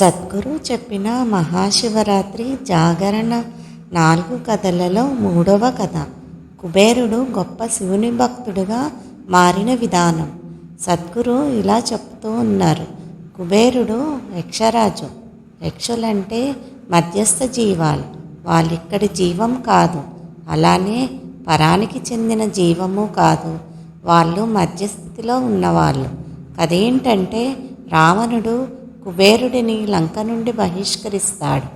సద్గురు చెప్పిన మహాశివరాత్రి జాగరణ 4 కథలలో 3వ కథ. కుబేరుడు గొప్ప శివుని భక్తుడుగా మారిన విధానం. సద్గురు ఇలా చెప్తూ ఉన్నారు. కుబేరుడు యక్షరాజు. యక్షులంటే మధ్యస్థ జీవాలు. వాళ్ళిక్కడి జీవం కాదు, అలానే పరానికి చెందిన జీవము కాదు. వాళ్ళు మధ్యస్థితిలో ఉన్నవాళ్ళు. కథేంటంటే, రావణుడు కుబేరుడిని లంక నుండి బహిష్కరిస్తాడు.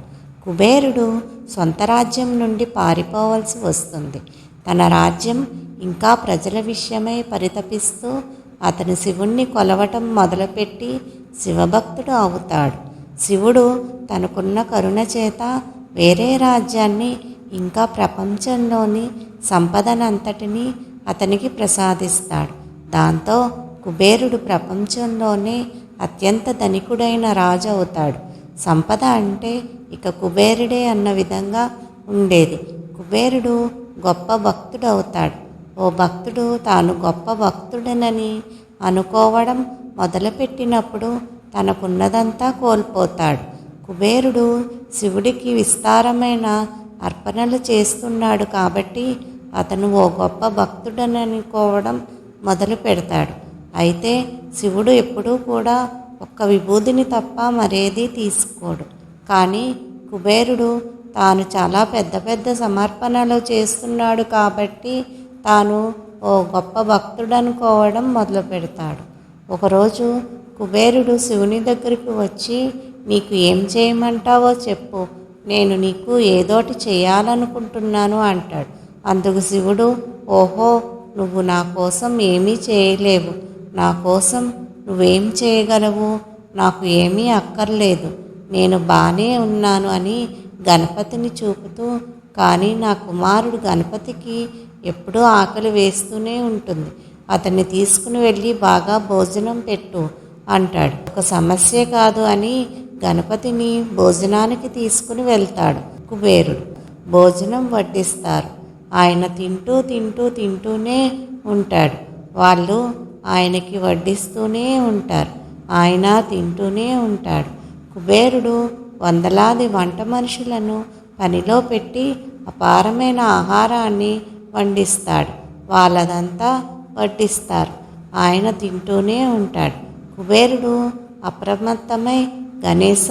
కుబేరుడు సొంత రాజ్యం నుండి పారిపోవలసి వస్తుంది. తన రాజ్యం ఇంకా ప్రజల విషయమై పరితపిస్తూ అతను శివుణ్ణి కొలవటం మొదలుపెట్టి శివభక్తుడు అవుతాడు. శివుడు తనకున్న కరుణ చేత వేరే రాజ్యాన్ని, ఇంకా ప్రపంచంలోని సంపదనంతటినీ అతనికి ప్రసాదిస్తాడు. దాంతో కుబేరుడు ప్రపంచంలోనే అత్యంత ధనికుడైన రాజు అవుతాడు. సంపద అంటే ఇక కుబేరుడే అన్న విధంగా ఉండేది. కుబేరుడు గొప్ప భక్తుడు అవుతాడు. ఓ భక్తుడు తాను గొప్ప భక్తుడనని అనుకోవడం మొదలుపెట్టినప్పుడు తనకున్నదంతా కోల్పోతాడు. కుబేరుడు శివుడికి విస్తారమైన అర్పణలు చేస్తున్నాడు కాబట్టి అతను ఓ గొప్ప భక్తుడని అనుకోవడం మొదలు పెడతాడు. అయితే శివుడు ఎప్పుడూ కూడా ఒక్క విభూతిని తప్ప మరేదీ తీసుకోడు. కానీ కుబేరుడు తాను చాలా పెద్ద పెద్ద సమర్పణలు చేస్తున్నాడు కాబట్టి తాను ఓ గొప్ప భక్తుడు అనుకోవడం మొదలు పెడతాడు. ఒకరోజు కుబేరుడు శివుని దగ్గరికి వచ్చి, నీకు ఏం చేయమంటావో చెప్పు, నేను నీకు ఏదోటి చేయాలనుకుంటున్నాను అంటాడు. అందుకు శివుడు, ఓహో, నువ్వు నా కోసం ఏమీ చేయలేవు. నా కోసం నువ్వేం చేయగలవు? నాకు ఏమీ అక్కర్లేదు, నేను బాగానే ఉన్నాను అని గణపతిని చూపుతూ, కానీ నా కుమారుడు గణపతికి ఎప్పుడూ ఆకలి వేస్తూనే ఉంటుంది. అతన్ని తీసుకుని వెళ్ళి బాగా భోజనం పెట్టు అంటాడు. ఒక సమస్య కాదు అని గణపతిని భోజనానికి తీసుకుని వెళ్తాడు కుబేరుడు. భోజనం వడ్డిస్తారు. ఆయన తింటూనే ఉంటాడు. వాళ్ళు ఆయనకి వడ్డిస్తూనే ఉంటారు. ఆయన తింటూనే ఉంటాడు. కుబేరుడు వందలాది వంట మనుషులను పనిలో పెట్టి అపారమైన ఆహారాన్ని వండిస్తాడు. వాళ్ళదంతా వడ్డిస్తారు. ఆయన తింటూనే ఉంటాడు. కుబేరుడు అప్రమత్తమై, గణేశ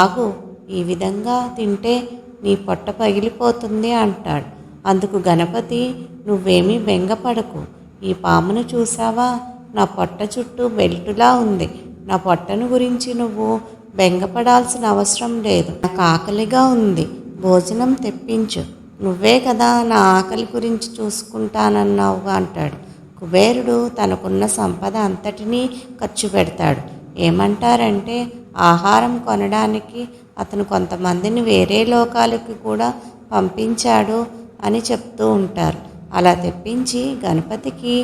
ఆగు, ఈ విధంగా తింటే నీ పొట్ట పగిలిపోతుంది అంటాడు. అందుకు గణపతి, నువ్వేమీ బెంగపడకు, ఈ పామును చూసావా? నా పొట్ట చుట్టూ బెల్టులా ఉంది. నా పొట్టను గురించి నువ్వు బెంగపడాల్సిన అవసరం లేదు. నాకు ఆకలిగా ఉంది, భోజనం తెప్పించు. నువ్వే కదా నా ఆకలి గురించి చూసుకుంటానన్నావుగా అంటాడు. కుబేరుడు తనకున్న సంపద అంతటినీ ఖర్చు పెడతాడు. ఏమంటారంటే, ఆహారం కొనడానికి అతను కొంతమందిని వేరే లోకాలకి కూడా పంపించాడు అని చెప్తూ ఉంటారు. అలా తెప్పించి గణపతికి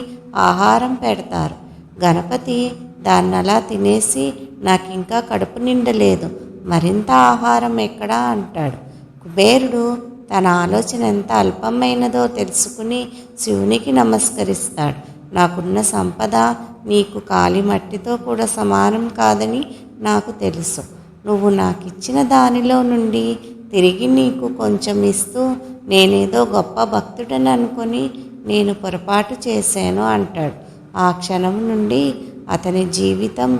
ఆహారం పెడతారు. గణపతి దాన్ని అలా తినేసి, నాకు ఇంకా కడుపు నిండలేదు, మరింత ఆహారం ఎక్కడా అంటాడు. కుబేరుడు తన ఆలోచన ఎంత అల్పమైనదో తెలుసుకుని శివునికి నమస్కరిస్తాడు. నాకున్న సంపద నీకు కాలి మట్టితో కూడా సమానం కాదని నాకు తెలుసు. నువ్వు నాకు ఇచ్చిన దానిలో నుండి తిరిగి నీకు కొంచెం ఇస్తూ నేనేదో గొప్ప భక్తుడని అనుకొని నేను పొరపాటు చేశాను అంటాడు. ఆ క్షణం నుండి అతని జీవితం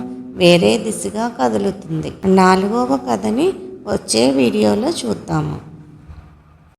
వేరే దిశగా కదులుతుంది. 4వ కథని వచ్చే వీడియోలో చూద్దాము.